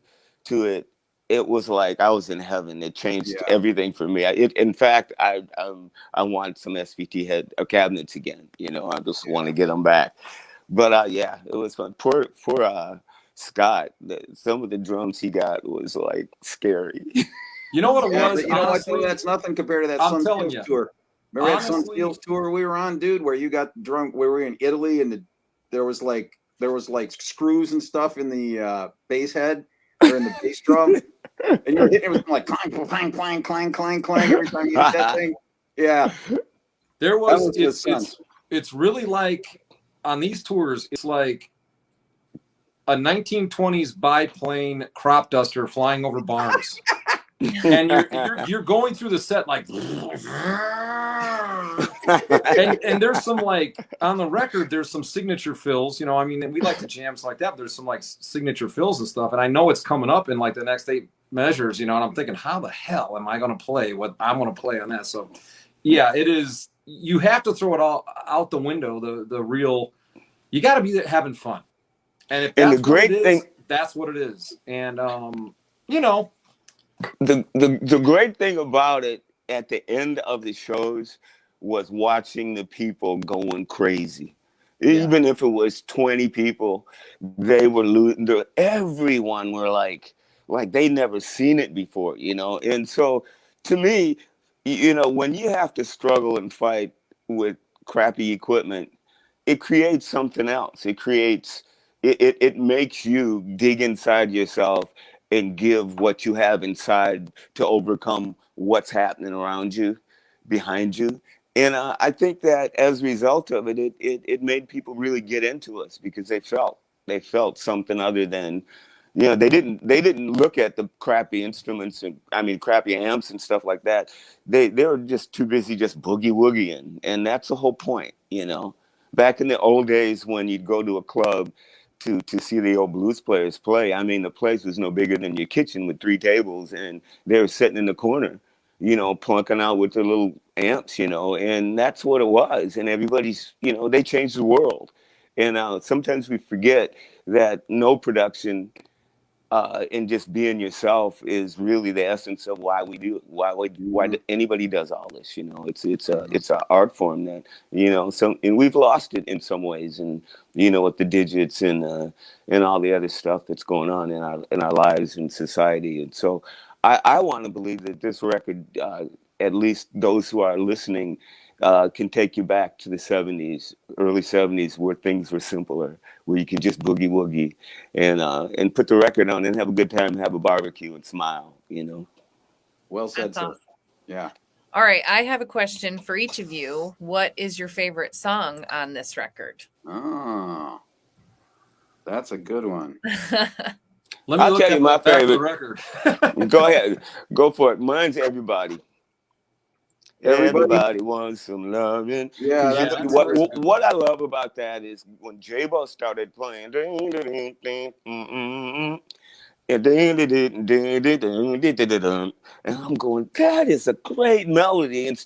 it. It was like I was in heaven. It changed everything for me. In fact, I want some SVT cabinets again. I just want to get them back. But it was fun. Poor Scott. Some of the drums he got was like scary. You know what it was? Honestly, that's nothing compared to that Sun Seals tour. Remember that Sun Seals tour we were on, dude, where you got drunk? Where we were in Italy, and there was like screws and stuff in the bass head or in the bass drum. And you're hitting it with like clang, clang, clang, clang, clang, clang every time you hit that thing. Yeah. There was it's really like on these tours, it's like a 1920s biplane crop duster flying over barns. And you're going through the set like and there's some like on the record there's some signature fills, I mean we like to jams like that, but there's some like signature fills and stuff, and I know it's coming up in like the next 8 measures, and I'm thinking, how the hell am I going to play what I'm going to play on that? So yeah, it is, you have to throw it all out the window, the real, you got to be having fun, and if that's that's what it is. And the great thing about it at the end of the shows was watching the people going crazy. Even if it was 20 people, they were losing. Everyone were like they never seen it before, And so to me, when you have to struggle and fight with crappy equipment, it creates something else. It makes you dig inside yourself and give what you have inside to overcome what's happening around you, behind you. And I think that as a result of it, it made people really get into us because they felt something other than, they didn't look at the crappy instruments and crappy amps and stuff like that. They were just too busy just boogie woogieing, and that's the whole point. Back in the old days when you'd go to a club to see the old blues players play, the place was no bigger than your kitchen with 3 tables, and they were sitting in the corner, plunking out with their little amps, and that's what it was. And everybody's, they changed the world. And sometimes we forget that no production and just being yourself is really the essence of why we do why anybody does all this. You know, it's a art form that, you know, and we've lost it in some ways, and you know, with the digits and all the other stuff that's going on in our lives and society. And so I want to believe that this record, at least those who are listening, can take you back to the 70s, early 70s, where things were simpler, where you could just boogie woogie and put the record on and have a good time, have a barbecue and smile, you know. Well said, That's sir. awesome. Yeah. All right, I have a question for each of you. What is your favorite song on this record? Oh, that's a good one. Let me I'll look tell at you my the back of the favorite. record. Go ahead, go for it. Mine's Everybody. Everybody? Everybody wants some loving. Yeah, Yeah, that's a that's good always one. good. What I love about that is when J-Bo started playing, and I'm going, that is a great melody. And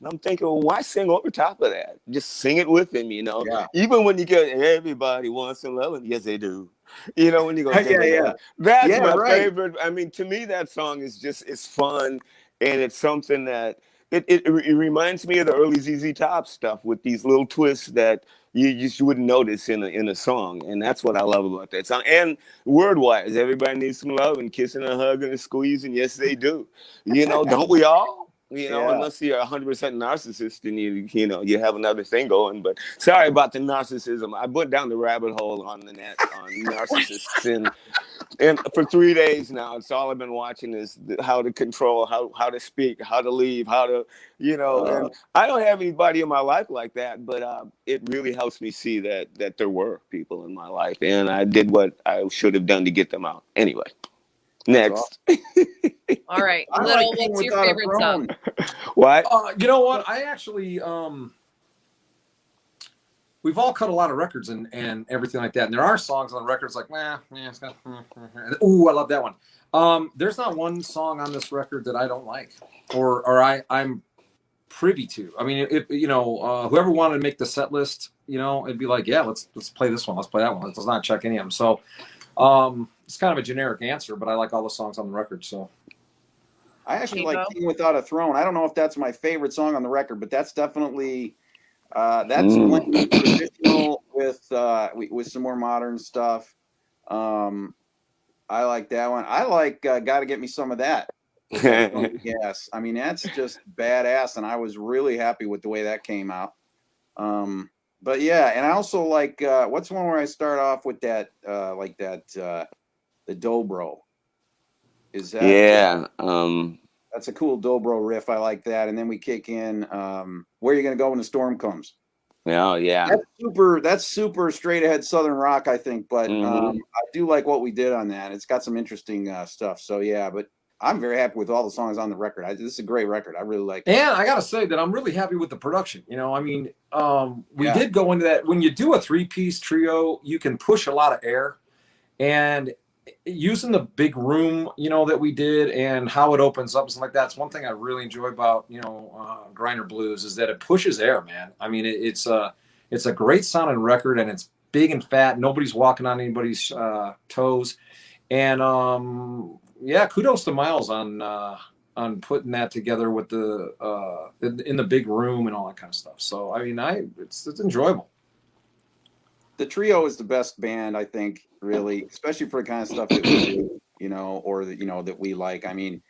I'm thinking, well, why sing over top of that? Just sing it with him, you know. Yeah. Even when you get everybody wants some loving, yes they do. You know, when you go, Yeah. that's Yeah, my right. favorite. I mean, to me, that song is just, it's fun, and it's something that it reminds me of the early ZZ Top stuff with these little twists that you just wouldn't notice in a song, and that's what I love about that song. And word wise, everybody needs some love and kissing and hugging and squeezing. Yes, they do. You know, don't we all? You know, Yeah. unless you're 100% narcissist and you know, you have another thing going. But sorry about the narcissism. I went down the rabbit hole on the net on narcissists, and for 3 days now, it's all I've been watching is how to control, how to speak, how to leave, how to, you know. And I don't have anybody in my life like that, but it really helps me see that there were people in my life, and I did what I should have done to get them out. Anyway, next. All right, I Little, like King what's your Without a favorite Throne. song? What? You know what? I actually, we've all cut a lot of records and everything like that. And there are songs on the records like, it's got, ooh, I love that one. There's not one song on this record that I don't like, or I'm privy to. I mean, if you know, whoever wanted to make the set list, you know, it'd be like, yeah, let's play this one, let's play that one. Let's not check any of them. So, it's kind of a generic answer, but I like all the songs on the record. So. I actually like King Without a Throne. I don't know if that's my favorite song on the record, but that's definitely that's blending traditional with some more modern stuff. I like that one. I like Gotta Get Me Some of That. Yes, I mean that's just badass, and I was really happy with the way that came out. But yeah, and I also like what's one where I start off with that the dobro. Is that that's a cool dobro riff. I like that. And then we kick in Where You Gonna Go When the Storm Comes. Oh yeah. That's super straight ahead Southern rock, I think. But I do like what we did on that. It's got some interesting stuff. So yeah, but I'm very happy with all the songs on the record. This is a great record. I really like it. And I gotta say that I'm really happy with the production. You know, I mean, we did go into that. When you do a 3-piece trio, you can push a lot of air, and using the big room, you know, that we did and how it opens up and stuff like that. It's one thing I really enjoy about, you know, Grinder Blues is that it pushes air, man. I mean, it's a great sounding record, and it's big and fat. Nobody's walking on anybody's toes. And yeah, kudos to Miles on putting that together with the in the big room and all that kind of stuff. So I mean, it's enjoyable. The trio is the best band, I think, really, especially for the kind of stuff that we do, you know, or that, you know, that we like. I mean,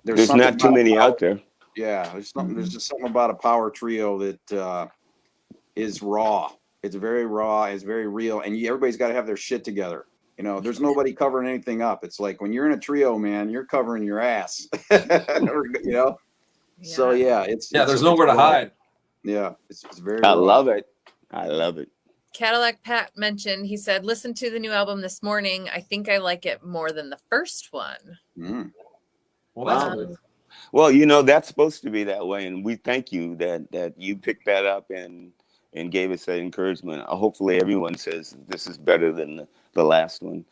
there's not too many out there. Yeah, there's just something about a power trio that is raw. It's very raw. It's very real, and everybody's got to have their shit together. You know, there's nobody covering anything up. It's like when you're in a trio, man, you're covering your ass. You know. Yeah. So yeah, there's nowhere to hide. Yeah, it's very. I love it. I love it. Cadillac Pat mentioned, he said, listen to the new album this morning. I think I like it more than the first one. Well, that's good. Well, you know, that's supposed to be that way. And we thank you that you picked that up and gave us that encouragement. Hopefully everyone says this is better than the last one.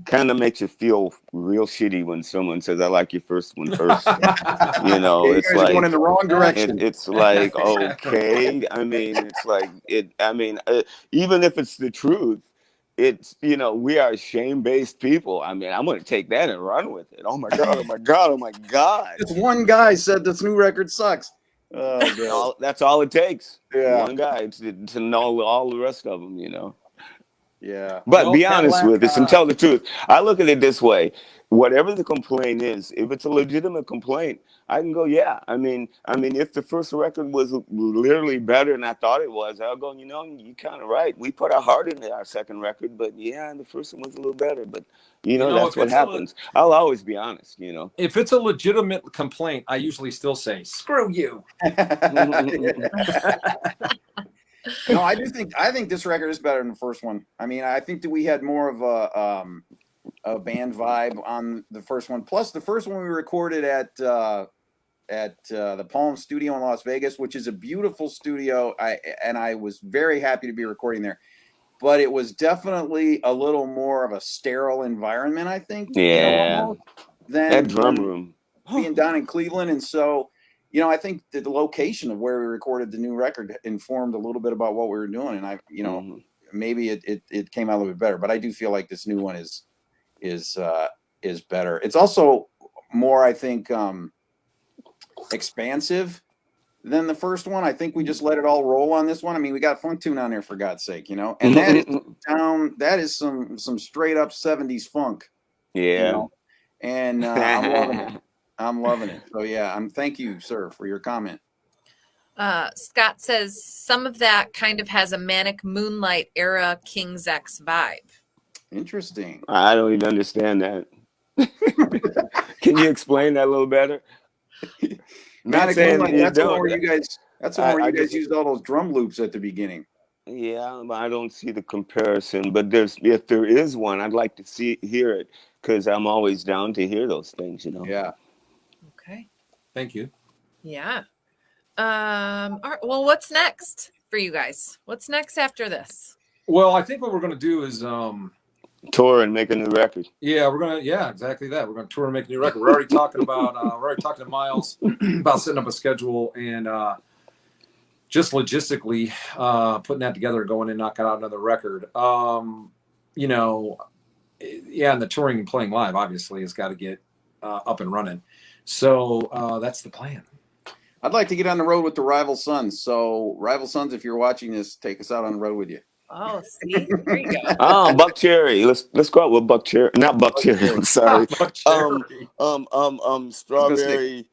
Kind of makes you feel real shitty when someone says, I like your first one first. You know, it's like going in the wrong direction. It's like, okay. I mean, it's like even if it's the truth, it's, you know, we are shame-based people. I mean, I'm going to take that and run with it. Oh my God, oh my God, oh my God. Just one guy said this new record sucks. Oh, God. That's all it takes. Yeah. One guy to know all the rest of them, you know. Yeah. But Well, be honest Cadillac, with us and tell the truth. I look at it this way: whatever the complaint is, if it's a legitimate complaint, I can go, yeah. I mean, if the first record was literally better than I thought it was, I'll go, you know, you're kind of right. We put our heart into our second record, but yeah, the first one was a little better. But you know, that's if what it's happens. I'll always be honest, you know. if it's a legitimate complaint, I usually still say, "Screw you." No, I think this record is better than the first one. I mean, I think that we had more of a band vibe on the first one. Plus, the first one we recorded at the Palm Studio in Las Vegas, which is a beautiful studio. I was very happy to be recording there. But it was definitely a little more of a sterile environment, I think. Yeah, that drum room. Being down in Cleveland, and so. I think that the location of where we recorded the new record informed a little bit about what we were doing, and maybe it came out a little bit better. But I do feel like this new one is better. It's also more, I think, expansive than the first one. I think we just let it all roll on this one. I mean, we got Funk Tune on there, for God's sake, and that is that is some straight up 70s funk. Yeah, and I'm loving it. I'm loving it. So yeah, thank you, sir, for your comment. Scott says some of that kind of has a Manic Moonlight era King's X vibe. Interesting. I don't even understand that. Can you explain that a little better? Manic Moonlight, that's the one where you guys. That's the one where you guys used all those drum loops at the beginning. Yeah, but I don't see the comparison. But if there is one, I'd like to hear it, because I'm always down to hear those things. Yeah. Okay. Thank you. Yeah. All right. Well, what's next for you guys? What's next after this? Well, I think what we're going to do is tour and make a new record. Yeah, exactly that. We're going to tour and make a new record. We're already talking about we're already talking to Miles about setting up a schedule and just logistically putting that together and going and knocking out another record. And the touring and playing live obviously has got to get up and running. So that's the plan. I'd like to get on the road with the Rival Sons. So, Rival Sons, if you're watching this, take us out on the road with you. Oh, see, there you go. Buck Cherry. Let's go out with Buck Cherry. Not Buck Cherry. I'm sorry. Buck Cherry. Strawberry,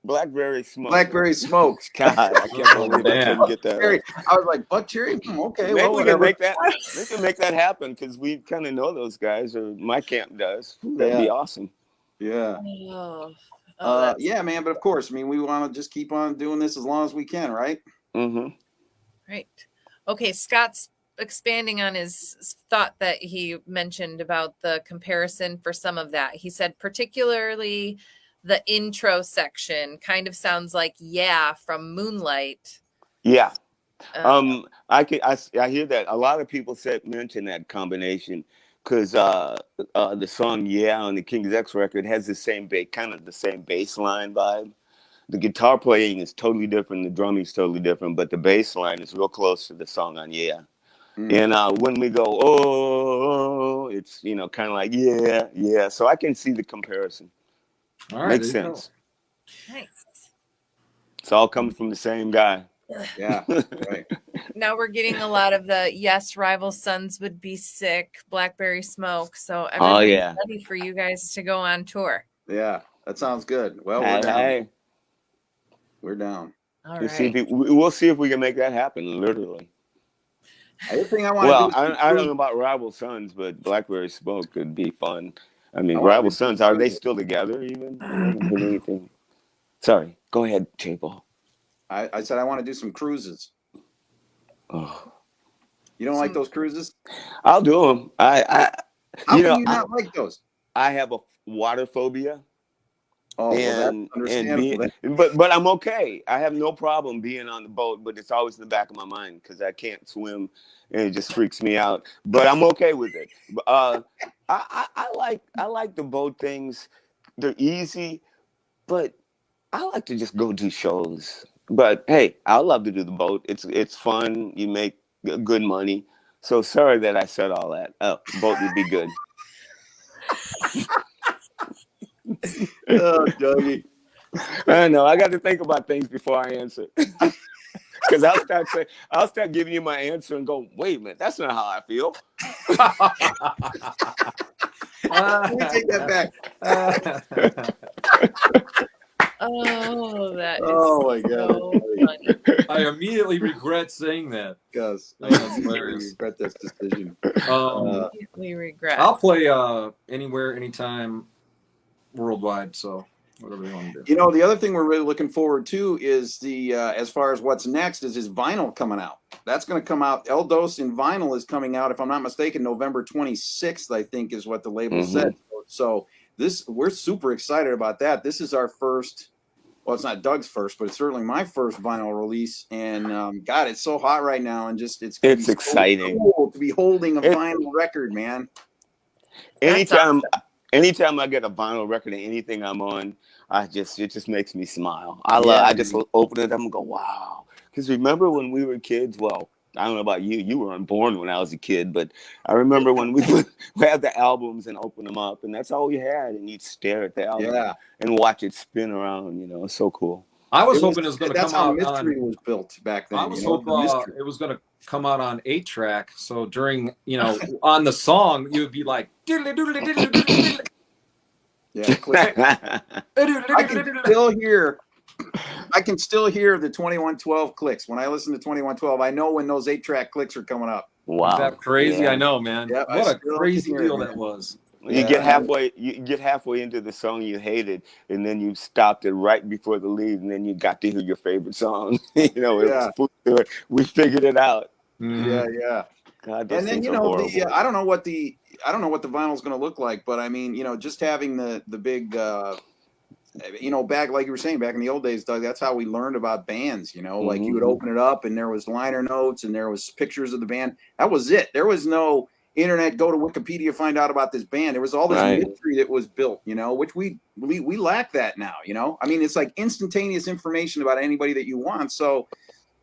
blackberry smoke. Blackberry smoke. God, I can't believe I couldn't get that. I was like, Buck Cherry. Okay, maybe we can make that. We can make that happen, because we kind of know those guys, or my camp does. That'd be awesome. Yeah. Yeah, man. But of course, I mean, we want to just keep on doing this as long as we can, right? Mm-hmm. Right. Okay, Scott's expanding on his thought that he mentioned about the comparison for some of that. He said particularly the intro section kind of sounds like from Moonlight. Yeah. I hear that a lot of people mention that combination, because the song on the King's X record has the same kind of the same bass line vibe. The guitar playing is totally different, the drumming is totally different, but the bass line is real close to the song on And when we go, oh, it's kind of like yeah. So I can see the comparison. All right, makes sense. Nice. It's all coming from the same guy. Yeah, right. Now we're getting a lot of the Rival Sons would be sick, Blackberry Smoke. So everybody's ready for you guys to go on tour. Yeah, that sounds good. Well, we're down. We're down. All we'll right. We'll see if we can make that happen, literally. Everything I want to do. I don't know about Rival Sons, but Blackberry Smoke could be fun. I mean, Rival Sons, are they still together even? I haven't been anything. Sorry, go ahead, J-Ball. I said I want to do some cruises. Oh. You don't like those cruises? I'll do them. How can you not like those? I have a water phobia. Oh, and understandable. But I'm okay. I have no problem being on the boat, but it's always in the back of my mind because I can't swim and it just freaks me out. But I'm okay with it. I like the boat things. They're easy, but I like to just go do shows. But hey, I love to do the boat. It's fun. You make good money. So sorry that I said all that. Oh, vote would be good. Oh, Dougie. I know. I got to think about things before I answer. Because I'll start giving you my answer and go, wait a minute, that's not how I feel. Let me take that back. Oh, that is Oh my God. so funny. I immediately regret saying that. Gus, I Oh, that's hilarious. regret this decision. We regret. I'll play anywhere, anytime, worldwide. So whatever they want to do. You know, the other thing we're really looking forward to is the as far as what's next is his vinyl coming out. That's going to come out. El Dos in vinyl is coming out, if I'm not mistaken, November 26th, I think is what the label said. So we're super excited about that. This is our first, well, it's not Doug's first, but it's certainly my first vinyl release. And God, it's so hot right now, and just it's exciting so cool to be holding a vinyl record, man. Anytime I get a vinyl record of anything I'm on, it just makes me smile. I just open it up and go, wow. Because remember when we were kids? Well, I don't know about you. You weren't born when I was a kid, but I remember when we had the albums and open them up, and that's all we had. And you'd stare at the album and watch it spin around. You know, it's so cool. I was hoping it was going to come out. That's how Mystery was built back then. I was hoping it was going to come out on 8-track. So during, on the song, you would be like, diddly, doodly, diddly, diddly. Yeah, I can still hear the 2112 clicks. When I listen to 2112, I know when those 8-track clicks are coming up. Wow. Is that crazy? Yeah. I know, man. Yep, what a crazy deal that was. You get halfway into the song you hated, and then you stopped it right before the lead, and then you got to hear your favorite song. We figured it out. Yeah. God, and then I don't know what the vinyl is going to look like, but I mean, just having the big, back, like you were saying, back in the old days, Doug, that's how we learned about bands. Like you would open it up, and there was liner notes, and there was pictures of the band. That was it. There was no internet, go to Wikipedia, find out about this band. There was all this mystery that was built, which we lack that now. I mean, it's like instantaneous information about anybody that you want. So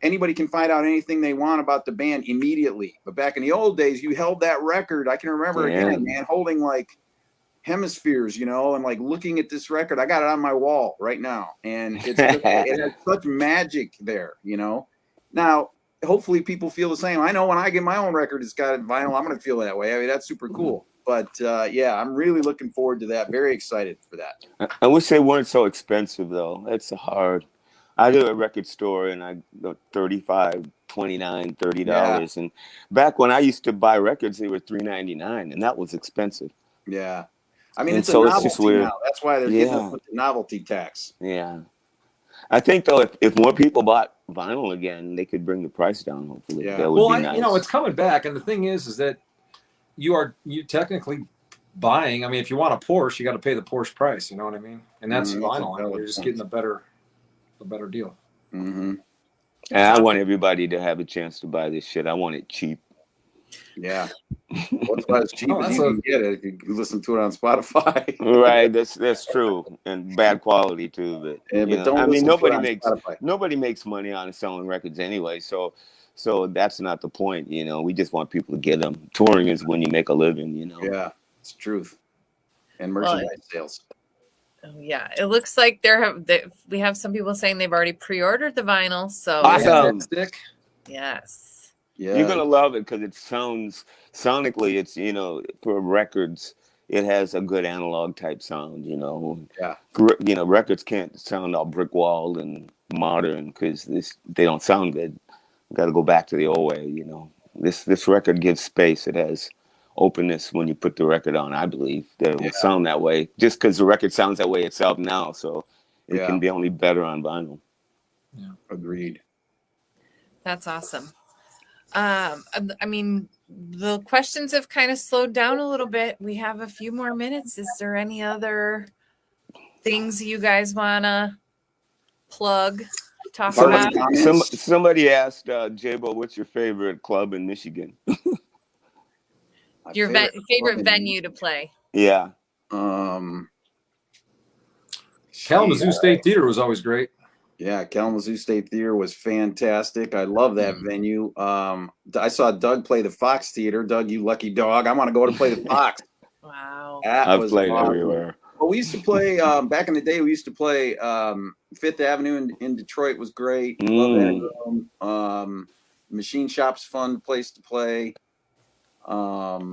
anybody can find out anything they want about the band immediately. But back in the old days, you held that record. I can remember again, man, holding like hemispheres, and like looking at this record. I got it on my wall right now, and it has such magic there. Now, hopefully people feel the same. I know when I get my own record, it's got vinyl, I'm going to feel that way. I mean, that's super cool. But I'm really looking forward to that. Very excited for that. I wish they weren't so expensive, though. That's hard. I do a record store, and I go $35, $29, $30. And back when I used to buy records, they were $3.99, and that was expensive. Yeah. I mean, it's just weird. Now. That's why they're getting the novelty tax. Yeah. I think, though, if more people bought vinyl again, they could bring the price down, hopefully. Yeah. That would be nice. It's coming back. And the thing is that you technically buying. I mean, if you want a Porsche, you got to pay the Porsche price. You know what I mean? And that's vinyl. You're just getting a better deal. Mm-hmm. And I want everybody to have a chance to buy this shit. I want it cheap. Yeah. Well, it's about as cheap as you can get it if you listen to it on Spotify. Right, that's true, and bad quality too. But nobody makes money on selling records anyway. So that's not the point. We just want people to get them. Touring is when you make a living. Yeah, it's truth. And merchandise sales. Oh, yeah, it looks like we have some people saying they've already pre-ordered the vinyl. So awesome. Yes. Yeah. You're gonna love it because it sonically, it's for records, it has a good analog type sound. Yeah. Records can't sound all brick walled and modern because they don't sound good. You got to go back to the old way. This record gives space. It has openness when you put the record on. I believe that it will sound that way just because the record sounds that way itself now. So it can be only better on vinyl. Yeah. Agreed. That's awesome. I mean, the questions have kind of slowed down a little bit. We have a few more minutes. Is there any other things you guys want to plug, talk about? Somebody asked Jabo, what's your favorite club in Michigan? Your favorite venue to play? Yeah. Kalamazoo State Theater was always great. Yeah, Kalamazoo State Theater was fantastic. I love that venue. I saw Doug play the Fox Theater. Doug, you lucky dog. I want to go to play the Fox. Wow. That I've was played awesome. everywhere. Well, we used to play back in the day. We used to play Fifth Avenue in Detroit was great. Love that room. Machine Shop's fun place to play. But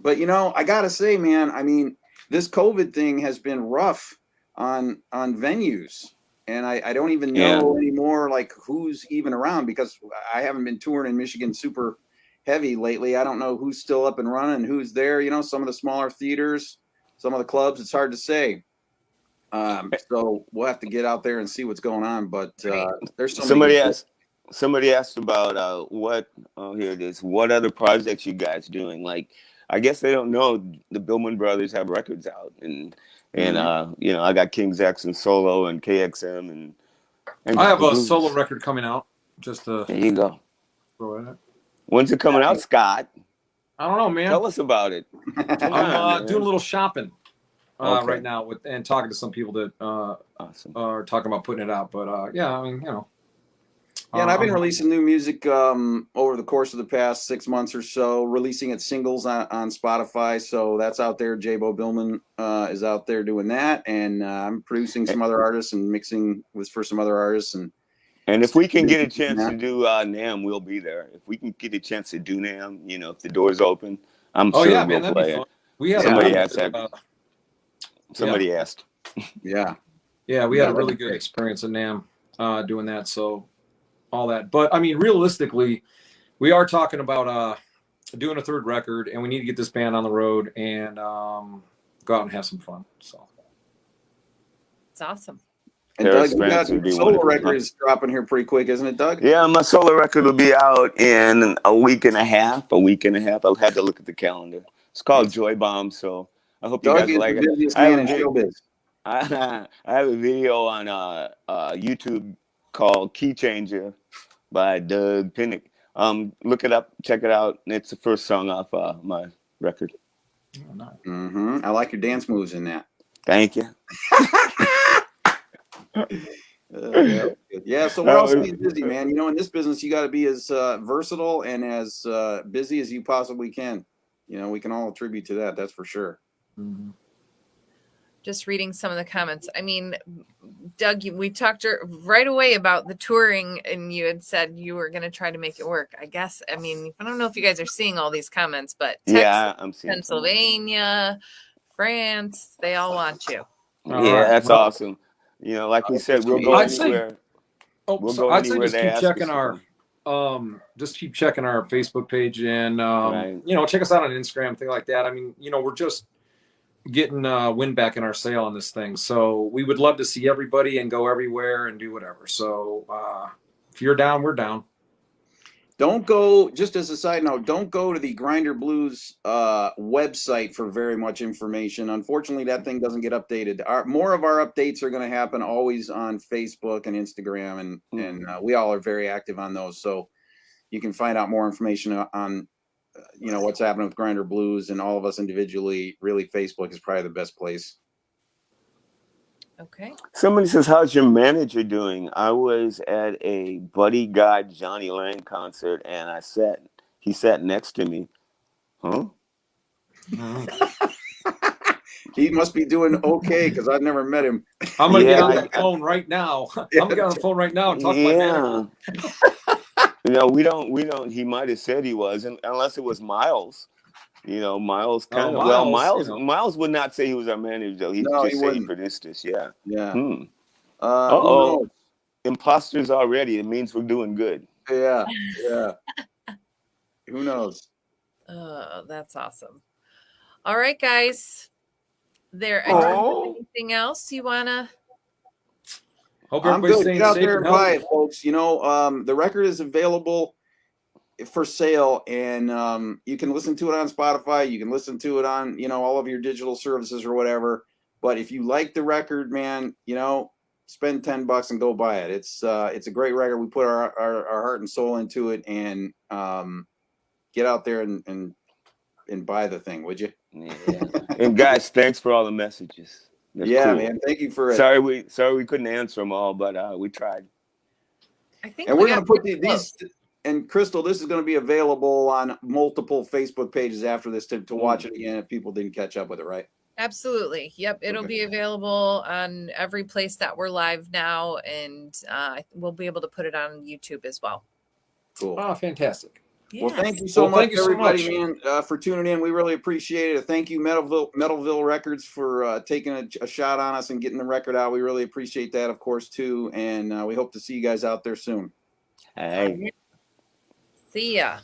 I gotta say, man, I mean, this COVID thing has been rough on venues, and I don't even know anymore like who's even around because I haven't been touring in Michigan super heavy lately. I don't know who's still up and running, who's there. Some of the smaller theaters, some of the clubs. It's hard to say. So we'll have to get out there and see what's going on. But there's so many. Somebody asked about what. Oh, here it is. What other projects you guys doing? Like, I guess they don't know the Billman Brothers have records out, and I got King's X and Solo and KXM and I have a solo record coming out. Just to there you go. Throw it in. When's it coming out, Scott? I don't know, man. Tell us about it. I'm doing a little shopping right now and talking to some people that awesome. are talking about putting it out. But yeah, I mean, Yeah, and I've been releasing new music over the course of the past 6 months or so, releasing it singles on Spotify. So that's out there. J-Bo Billman is out there doing that. And I'm producing some other artists and mixing for some other artists. And if we can get a chance to do NAMM, we'll be there. If we can get a chance to do NAMM, if the door's open, I'm sure we'll play it. We had somebody asked. Yeah. Yeah, we had a really good experience at NAMM doing that. So all that. But I mean, realistically, we are talking about doing a third record, and we need to get this band on the road and go out and have some fun. So it's awesome. And Doug, you got your solo record is dropping here pretty quick, isn't it, Doug? Yeah, my solo record will be out in a week and a half. I'll have to look at the calendar. It's called Joy Bomb, so I hope Doug you guys like it. I have a video on YouTube called Key Changer by Doug Pinnick. Look it up, check it out. It's the first song off my record. I like your dance moves in that. Thank you. Yeah, so we're all staying busy, man. In this business, you got to be as versatile and as busy as you possibly can. We can all attribute to that. That's for sure. Mm-hmm. Just reading some of the comments. I mean, Doug, we talked right away about the touring, and you had said you were going to try to make it work. I guess. I mean, I don't know if you guys are seeing all these comments, but Texas, I'm seeing Pennsylvania, France, they all want you. That's awesome. Like we said, we'll go anywhere. I'd say just keep checking our Facebook page and check us out on Instagram, things like that. I mean, we're just getting wind back in our sail on this thing, so we would love to see everybody and go everywhere and do whatever. So if you're down, we're down. Don't go, just as a side note, don't go to the Grinder Blues website for very much information. Unfortunately, that thing doesn't get updated. More of our updates are going to happen always on Facebook and Instagram, and we all are very active on those. So you can find out more information on, what's happening with Grinder Blues and all of us individually. Really, Facebook is probably the best place. Okay. Somebody says, how's your manager doing? I was at a Buddy Guy Johnny Lang concert, and he sat next to me. Huh? He must be doing okay because I've never met him. I'm going to get on the phone right now. I'm going to get on the phone right now and talk to my manager. We don't, he might have said he was, unless it was Miles. Miles kind of. Miles would not say he was our manager, though. He say he produced us. Yeah. Imposters already. It means we're doing good. Yeah. Who knows? Oh, that's awesome. All right, guys. Anything else you wanna? Hope everybody's staying safe. Get out safe there and buy it, folks. The record is available for sale, and you can listen to it on Spotify. You can listen to it on all of your digital services or whatever. But if you like the record, man, spend $10 and go buy it. It's a great record. We put our heart and soul into it, and get out there and buy the thing, would you? Yeah. And guys, thanks for all the messages. That's Yeah, cool. man. Thank you for it. Sorry we couldn't answer them all, but we tried. I think And we we're going got to put pretty these, and Crystal, this is going to be available on multiple Facebook pages after this to watch it again if people didn't catch up with it, right? Absolutely. Yep. It'll Okay. be available on every place that we're live now. And we'll be able to put it on YouTube as well. Cool. Oh, fantastic. Well, Yes. thank you so Well, much, thank you so everybody, much. man, for tuning in. We really appreciate it. Thank you, Metalville Records, for taking a shot on us and getting the record out. We really appreciate that, of course, too. And we hope to see you guys out there soon. Hey. See ya.